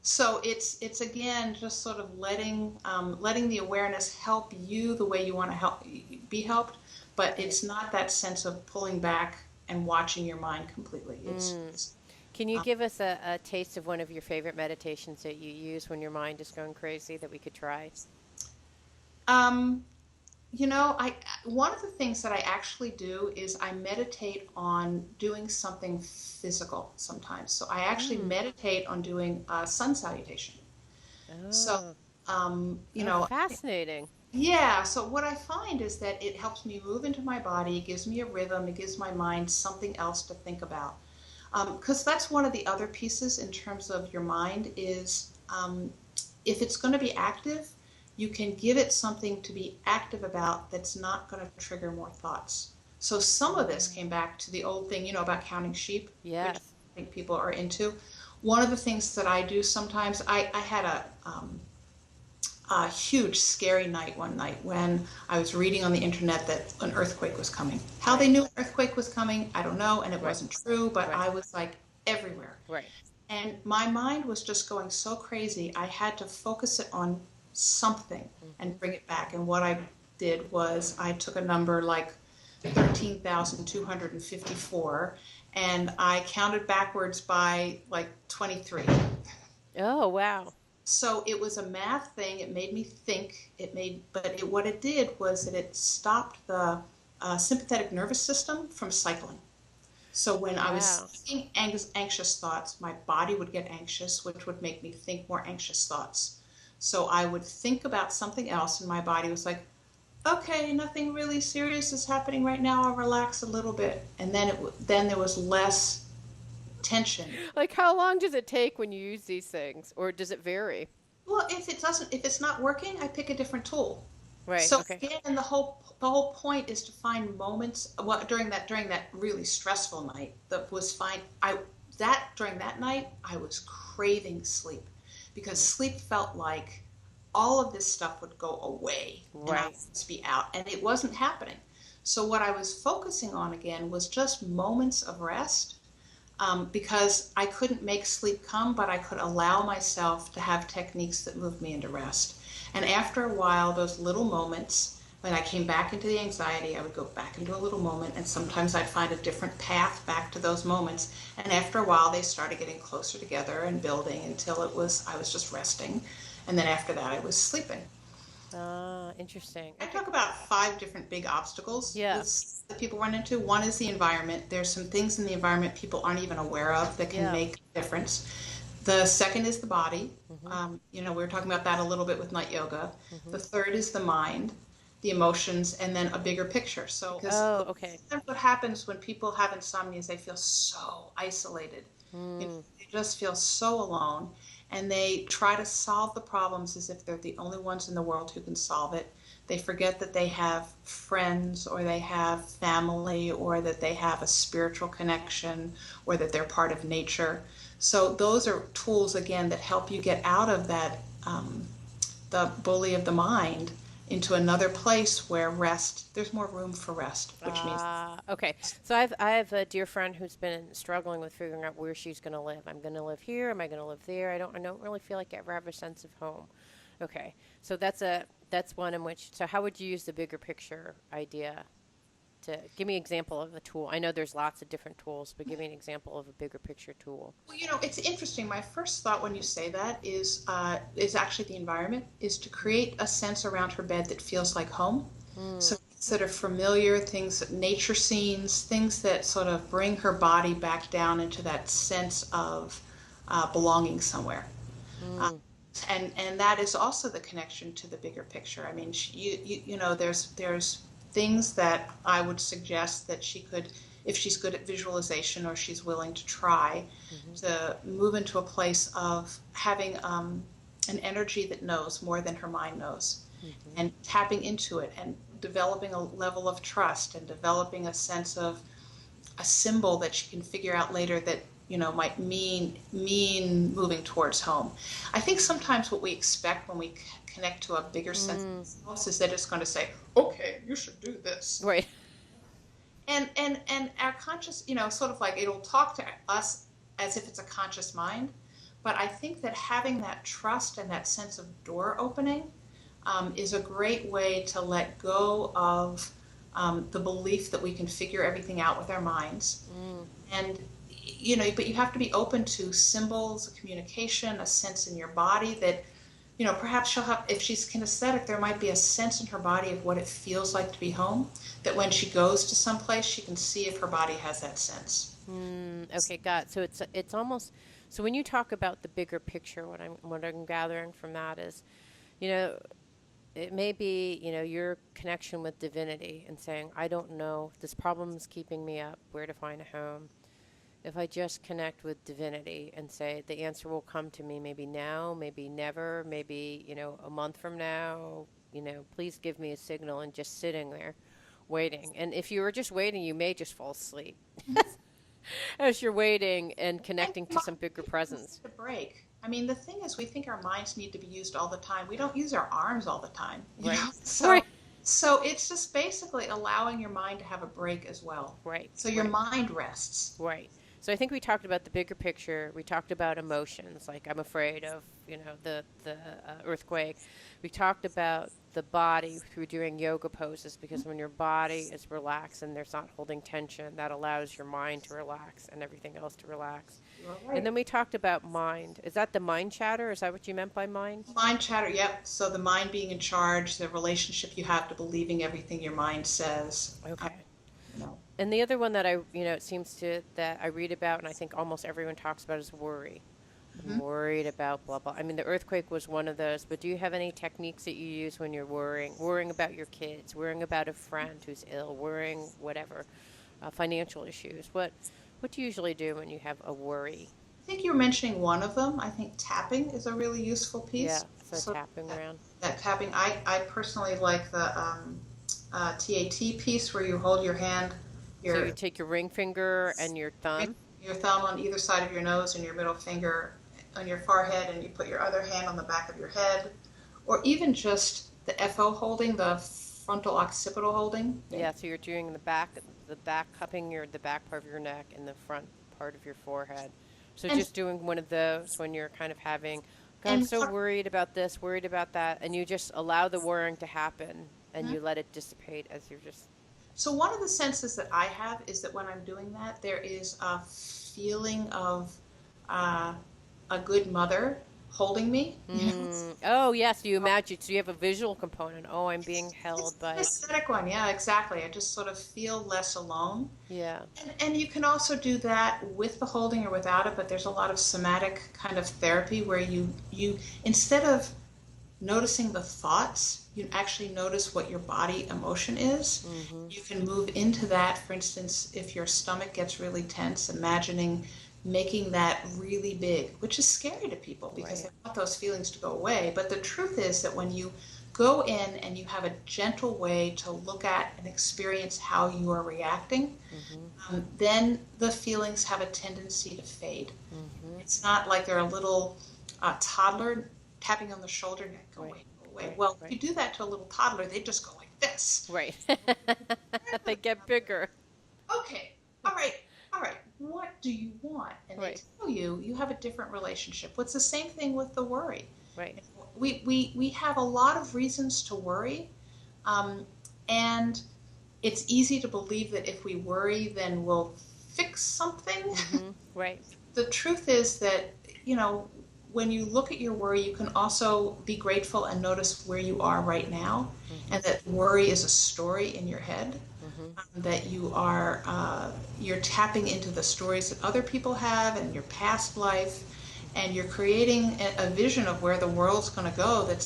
So it's again just sort of letting the awareness help you the way you want to help be helped, but Right. it's not that sense of pulling back and watching your mind completely. Mm. It's Can you give us a taste of one of your favorite meditations that you use when your mind is going crazy that we could try? um, I one of the things that I actually do is I meditate on doing something physical sometimes. So I actually Mm. meditate on doing a sun salutation. So, Oh, you oh, know, fascinating. yeah. So what I find is that it helps me move into my body. It gives me a rhythm. It gives my mind something else to think about. Because that's one of the other pieces in terms of your mind is if it's going to be active, you can give it something to be active about that's not going to trigger more thoughts. So some of this came Mm. back to the old thing, about counting sheep, which Yes. I think people are into. One of the things that I do sometimes, I had a huge scary night one night when I was reading on the internet that an earthquake was coming. How they Right. knew an earthquake was coming, I don't know, and it Right. wasn't true, but Right. I was like everywhere. Right. And my mind was just going so crazy. I had to focus it on something Mm-hmm. and bring it back. And what I did was I took a number like 13,254 and I counted backwards by like 23. Oh, wow. So it was a math thing. It made me think. What it did was that it stopped the sympathetic nervous system from cycling. So when I was Wow. thinking anxious thoughts, my body would get anxious, which would make me think more anxious thoughts. So I would think about something else, and my body was like, "Okay, nothing really serious is happening right now. I'll relax a little bit." And then there was less tension. Like, how long does it take when you use these things, or does it vary? Well, if it's not working, I pick a different tool. Right. So Okay. again, the whole point is to find moments. Well, during that really stressful night, that was fine. During that night, I was craving sleep because Mm. sleep felt like all of this stuff would go away and I would Right. just be out, and it wasn't happening. So what I was focusing on again was just moments of rest, because I couldn't make sleep come, but I could allow myself to have techniques that moved me into rest. And after a while, those little moments, when I came back into the anxiety, I would go back into a little moment, and sometimes I'd find a different path back to those moments. And after a while, they started getting closer together and building until I was just resting. And then after that, I was sleeping. Ah, interesting. I Okay. talk about 5 different big obstacles Yeah. with that people run into. One is the environment. There's some things in the environment people aren't even aware of that can Yeah. make a difference. The second is the body. Mm-hmm. We were talking about that a little bit with night yoga. Mm-hmm. The third is the mind, the emotions, and then a bigger picture. So, because Oh, okay. what happens when people have insomnia is they feel so isolated. Mm. They just feel so alone, and they try to solve the problems as if they're the only ones in the world who can solve it. They forget that they have friends, or they have family, or that they have a spiritual connection, or that they're part of nature. So those are tools again that help you get out of that the bully of the mind into another place where there's more room for rest, which means Ah, okay. So I have a dear friend who's been struggling with figuring out where she's going to live. I'm going to live here. Am I going to live there? I don't really feel like I ever have a sense of home. Okay. So that's one in which. So how would you use the bigger picture idea to give me an example of a tool? I know there's lots of different tools, but give me an example of a bigger picture tool. well, it's interesting. My first thought when you say that is actually the environment, is to create a sense around her bed that feels like home. Mm, So things that are familiar, nature scenes, things that sort of bring her body back down into that sense of belonging somewhere. Uh, mm, and that is also the connection to the bigger picture. I mean, there's things that I would suggest that she could, if she's good at visualization or she's willing to try, mm-hmm, to move into a place of having an energy that knows more than her mind knows, mm-hmm. and tapping into it and developing a level of trust and developing a sense of a symbol that she can figure out later that might mean moving towards home. I think sometimes what we expect when we connect to a bigger sense of Mm, ourselves is that it's going to say, "Okay, you should do this," right. and our conscious, sort of like it'll talk to us as if it's a conscious mind, But I think that having that trust and that sense of door opening is a great way to let go of the belief that we can figure everything out with our minds. Mm. And, but you have to be open to symbols, communication, a sense in your body that, perhaps she'll have, if she's kinesthetic, there might be a sense in her body of what it feels like to be home, that when she goes to someplace, she can see if her body has that sense. Okay, got it. So it's almost, so when you talk about the bigger picture, what I'm gathering from that is, you know, it may be, your connection with divinity and saying, I don't know, this problem is keeping me up, where to find a home. If I just connect with divinity and say the answer will come to me maybe now, maybe never, maybe, a month from now, please give me a signal, and just sitting there waiting. And if you were just waiting, you may just fall asleep as you're waiting and And connecting to some bigger presence. the break. I mean, the thing is, we think our minds need to be used all the time. We don't use our arms all the time, Right. So, Right. so it's just basically allowing your mind to have a break as well. Right. So your Right. mind rests. Right. So I think we talked about the bigger picture. We talked about emotions, like I'm afraid of, the earthquake. We talked about the body through doing yoga poses, because when your body is relaxed and there's not holding tension, that allows your mind to relax and everything else to relax. You're And right. then we talked about mind. Is that the mind chatter? Is that what you meant by mind? Mind chatter, yep. So the mind being in charge, the relationship you have to believing everything your mind says. Okay. You know. And the other one that it seems to that I read about, and I think almost everyone talks about, is worry. I'm Mhm. worried about blah blah. I mean, the earthquake was one of those. But do you have any techniques that you use when you're worrying about your kids, worrying about a friend who's ill, worrying whatever, financial issues? What do you usually do when you have a worry? I think you're mentioning one of them. I think tapping is a really useful piece. Yeah, so So tapping that, around. that tapping, I personally like the TAT piece where you hold your hand, So you your take your ring finger and your thumb. your thumb on either side of your nose and your middle finger on your forehead, and you put your other hand on the back of your head, or even just the FO holding, the frontal occipital holding. Yeah, so you're doing the back cupping the back part of your neck and the front part of your forehead. So And just doing one of those when you're kind of having, God, I'm and so worried about this, worried about that, and you just allow the worrying to happen and you let it dissipate as you're just. so one of the senses that I have is that when I'm doing that, there is a feeling of uh, a good mother holding me. Oh, yes, you imagine. So you have a visual component. Oh, I'm being It's held an by. aesthetic one, yeah, exactly. I just sort of feel less alone. Yeah. And you can also do that with the holding or without it, but there's a lot of somatic kind of therapy where you instead of noticing the thoughts, you actually notice what your body emotion is. Mm-hmm. You can move into that. For instance, if your stomach gets really tense, imagining making that really big, which is scary to people because Right. they want those feelings to go away. But the truth is that when you go in and you have a gentle way to look at and experience how you are reacting, Mm-hmm. then the feelings have a tendency to fade. Mm-hmm. It's not like they're a little toddler tapping on the shoulder and go Right. away, go away. Right. Well, if Right. you do that to a little toddler, they just go like this. Right. They get bigger. Okay, all right, all right, what do you want? And they Right. tell you, you have a different relationship. What's the same thing with the worry? Right. We have a lot of reasons to worry, um, and it's easy to believe that if we worry, then we'll fix something. Mm-hmm. Right. The truth is that, when you look at your worry, you can also be grateful and notice where you are right now, Mm-hmm. and that worry is a story in your head. Mm-hmm. That you're tapping into the stories that other people have and your past life, and you're creating a vision of where the world's going to go. That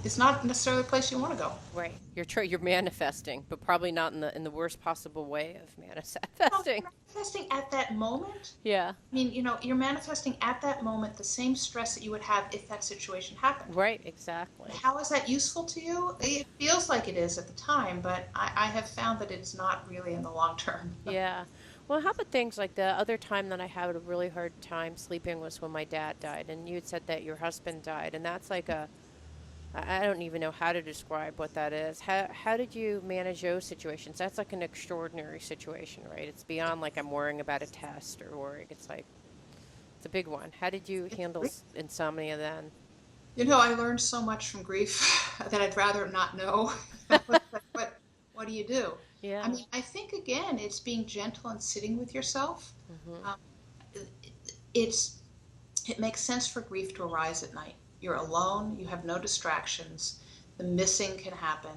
is not necessarily the place you want to go. Right. You're manifesting, but probably not in the worst possible way of Well, manifesting. you're manifesting at that moment. Yeah. I mean, you're manifesting at that moment the same stress that you would have if that situation happened. Right. Exactly. How is that useful to you? It feels like it is at the time, but I have found that it's not really in the long term. Yeah. Well, how about things like the other time that I had a really hard time sleeping was when my dad died, and you had said that your husband died, and that's like I don't even know how to describe what that is. How did you manage those situations? That's like an extraordinary situation, right? It's beyond like I'm worrying about a test or worrying. It's like It's a big one. How did you handle insomnia then? I learned so much from grief that I'd rather not know. It's like, what do you do? I Yeah. mean, I think again, it's being gentle and sitting with yourself. Hmm. Um, it's it makes sense for grief to arise at night. You're alone. You have no distractions. The missing can happen,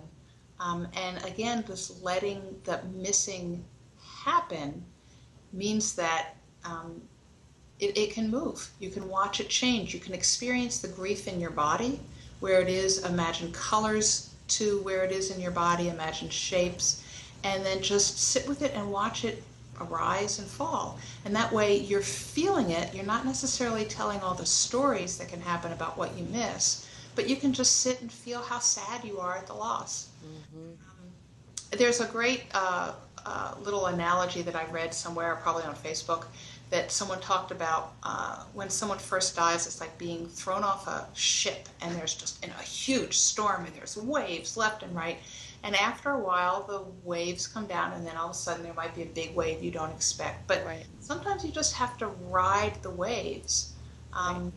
and again, this letting the missing happen means that um, it can move. You can watch it change. You can experience the grief in your body, where it is, imagine colors to where it is in your body, imagine shapes, and then just sit with it and watch it arise and fall. And that way you're feeling it. You're not necessarily telling all the stories that can happen about what you miss, but you can just sit and feel how sad you are at the loss. Hmm. There's a great little analogy that I read somewhere, probably on Facebook, that someone talked about when someone first dies, it's like being thrown off a ship and there's just a huge storm and there's waves left and right. And after a while, the waves come down and then all of a sudden there might be a big wave you don't expect. But Right. sometimes you just have to ride the waves. Right.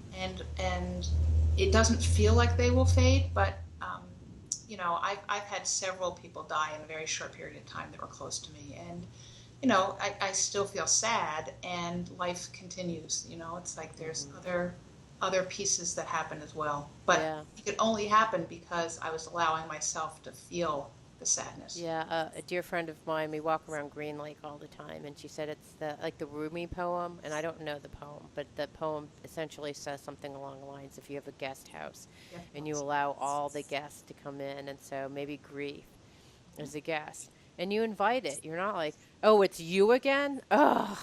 And it doesn't feel like they will fade, but I've had several people die in a very short period of time that were close to me, and I still feel sad, and life continues. It's like there's Hmm. other pieces that happen as well, but Yeah. it could only happen because I was allowing myself to feel the sadness. Yeah, a dear friend of mine, we walk around Green Lake all the time, and she said it's the Rumi poem, and I don't know the poem, but the poem essentially says something along the lines: if you have a guest house, Yeah. and you allow all the guests to come in, and so maybe grief is a guest, and you invite it. You're not like, oh, it's you again. Oh,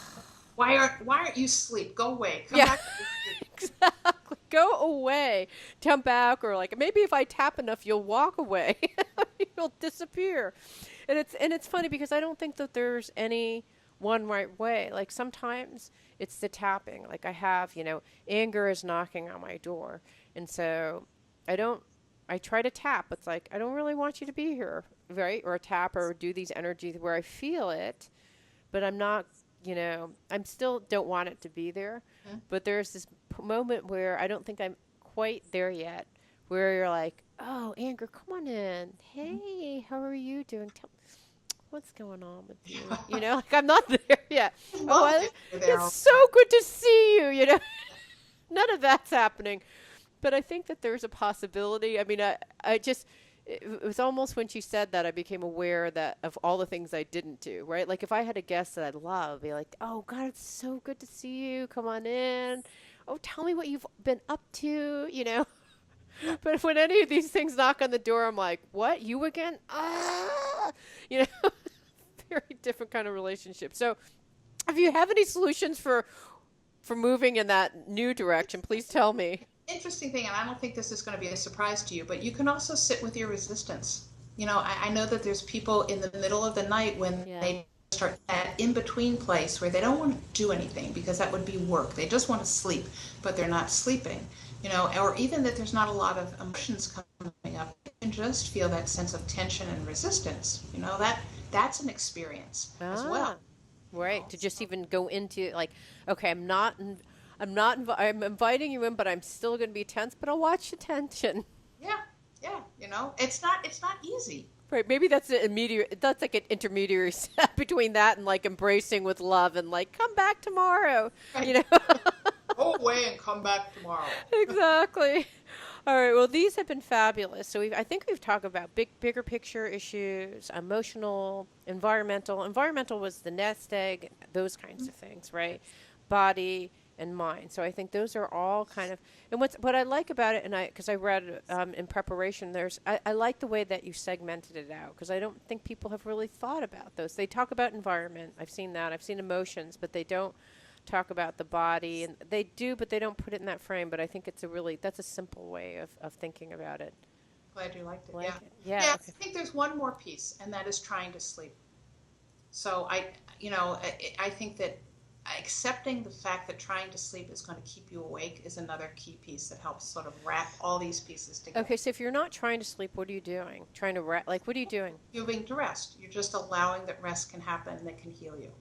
Why aren't you asleep? Go away. Come yeah. back to sleep. Exactly. Go away. Come back, or like maybe if I tap enough, you'll walk away. You'll disappear. And it's funny because I don't think that there's any one right way. Like sometimes it's the tapping. Like I have, anger is knocking on my door, and so I don't. I try to tap. It's like I don't really want you to be here, right? Or tap or do these energies where I feel it, but I'm not, I'm still don't want it to be there. Mhm. But there's this moment where I don't think I'm quite there yet, where you're like, oh, Anger, come on in. Hey, how are you doing? Tell what's going on with you? Like I'm not there yet. I Oh, love that you're there it's all so the time. good to see you. None of that's happening. But I think that there's a possibility. I mean, I just, it was almost when she said that I became aware that of all the things I didn't do, right? Like if I had a guest that I love, be like, oh God, it's so good to see you. Come on in. Oh, tell me what you've been up to. Yeah. But when any of these things knock on the door, I'm like, what? You again? Ah, you know, very different kind of relationship. So if you have any solutions for moving in that new direction, please tell me. Interesting thing, and I don't think this is going to be a surprise to you, but you can also sit with your resistance. I know that there's people in the middle of the night when Yeah. they start that in between place where they don't want to do anything because that would be work. They just want to sleep, but they're not sleeping. Or even that there's not a lot of emotions coming up. You can just feel that sense of tension and resistance. That's an experience as Ah, well. right. To just even go into like, okay, I'm inviting you in, but I'm still going to be tense, but I'll watch the tension. Yeah, yeah. It's not easy. Right. Maybe that's an immediate, that's like an intermediary step between that and like embracing with love and like, come back tomorrow, you Right. know? Go away and come back tomorrow. Exactly. All right. Well, these have been fabulous. So I think we've talked about bigger picture issues, emotional, environmental. Environmental was the nest egg, those kinds of things, right? Body and mind. So I think those are all kind of. And what I like about it, and because I read in preparation, I like the way that you segmented it out because I don't think people have really thought about those. They talk about environment. I've seen that. I've seen emotions, but they don't talk about the body, and they do, but they don't put it in that frame. But I think that's a simple way of thinking about it. Glad you liked it. Like Yeah. it. Yeah. Yeah, Okay. I think there's one more piece, and that is trying to sleep. So I think that accepting the fact that trying to sleep is going to keep you awake is another key piece that helps sort of wrap all these pieces together. Okay. So if you're not trying to sleep, what are you doing? Trying to like, what are you doing? You're being to rest. You're just allowing that rest can happen and that can heal you.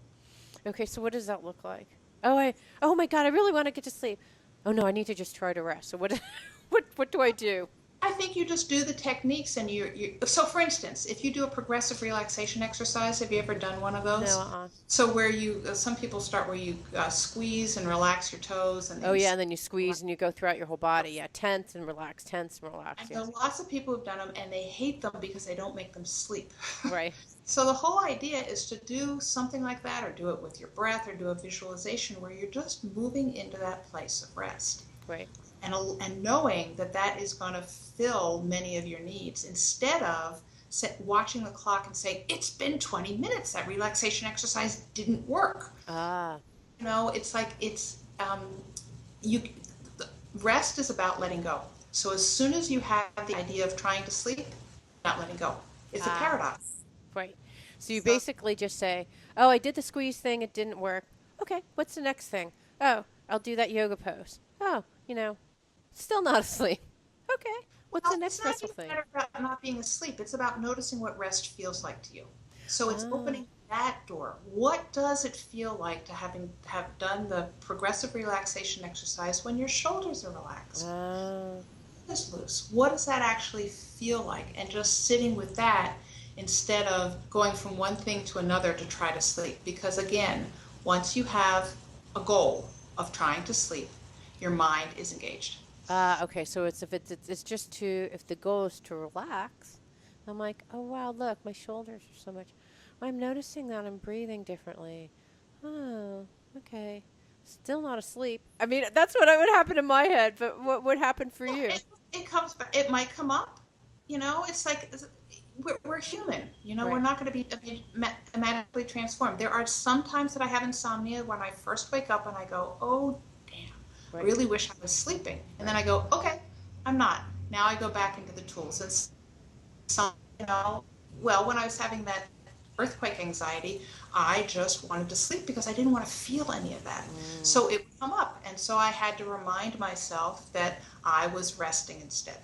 Okay. So what does that look like? Oh my God, I really want to get to sleep. Oh no, I need to just try to rest. So what, what do I do? I think you just do the techniques and so for instance, if you do a progressive relaxation exercise, have you ever done one of No, those? So where some people start where you squeeze and relax your toes and then Oh you yeah, and then you squeeze and you go throughout your whole body. Yeah, tense and I relax. know Yes, lots of people who've done them and they hate them because they don't make them sleep. right. So the whole idea is to do something like that or do it with your breath or do a visualization where you're just moving into that place of rest. Right. And knowing that that is going to fill many of your needs instead of watching the clock and saying, it's been 20 minutes, that relaxation exercise didn't work. Ah, It's like you rest is about letting go. So as soon as you have the idea of trying to sleep, not letting go. It's a ah, paradox. right. So you So basically just say, "Oh, I did the squeeze thing. It didn't work. Okay, what's the next thing? Oh, I'll do that yoga pose. Oh, still not asleep. Okay, what's the well, it's next not stressful even thing? matter about not being asleep. It's about noticing what rest feels like to you. So it's Ah, opening that door. What does it feel like to have done the progressive relaxation exercise when your shoulders are relaxed? ah, Is loose. What does that actually feel like? And just sitting with that instead of going from one thing to another to try to sleep. Because again, once you have a goal of trying to sleep, your mind is engaged. ah. Okay, so it's just to if the goal is to relax, I'm like, oh wow, look, my shoulders are so much. I'm noticing that I'm breathing differently. Oh, okay. Still not asleep. I mean, that's what would happen in my head, but what would happen for Yeah, you? it comes back. It might come up. It's like we're human. We're Right, not going to be magically transformed. There are some times that I have insomnia when I first wake up and I go, oh, damn, I right, really wish I was sleeping. And then right. I go, okay, I'm not. Now I go back into the tools. And some, you know, well, when I was having that earthquake anxiety, I just wanted to sleep because I didn't want to feel any of that. Mm, So it would come up. And so I had to remind myself that I was resting instead.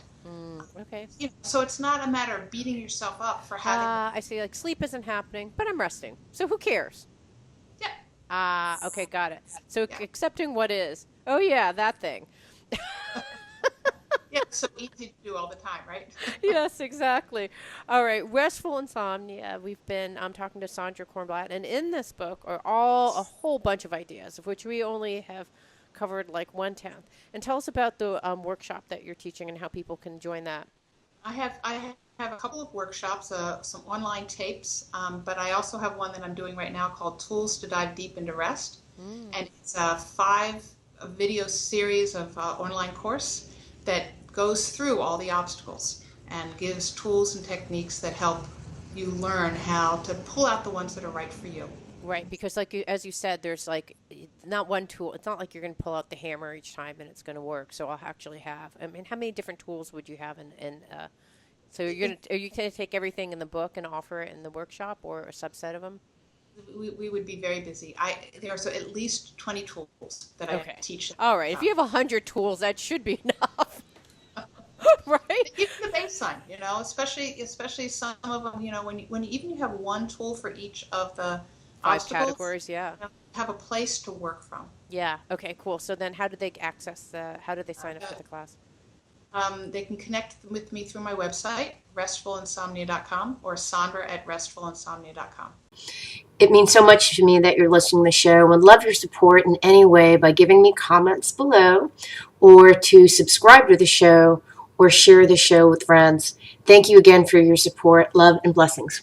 okay. So it's not a matter of beating yourself up for having the, I see. Like sleep isn't happening, but I'm resting. So who cares? yeah, Ah, okay, got it. So yeah, accepting what is. Oh yeah, that thing. yeah. So easy to do all the time, right? Yes, exactly. All right, restful insomnia. We've been talking to Sandra Kornblatt, and in this book are all a whole bunch of ideas, of which we only have covered like 1/10. And tell us about the workshop that you're teaching and how people can join that. I have a couple of workshops, some online tapes, but I also have one that I'm doing right now called Tools to Dive Deep into Rest, Mm, and it's a video series of online course that goes through all the obstacles and gives tools and techniques that help you learn how to pull out the ones that are right for you. right, because as you said, there's like not one tool. It's not like you're going to pull out the hammer each time and it's going to work. So I'll actually have. I mean, how many different tools would you have in So are you going to take everything in the book and offer it in the workshop or a subset of them? We would be very busy. There are so at least 20 tools that I Okay. teach in All the right. If workshop. you have 100 tools, that should be enough, right? They give you the baseline, especially some of them, when even you have one tool for each of the Five obstacles, categories. Yeah. have a place to work from. Yeah. Okay. Cool. So then, how do they sign up for the class? They can connect with me through my website, restfulinsomnia.com, or Sandra at restfulinsomnia.com. It means so much to me that you're listening to the show. I would love your support in any way by giving me comments below or to subscribe to the show or share the show with friends. Thank you again for your support. Love and blessings.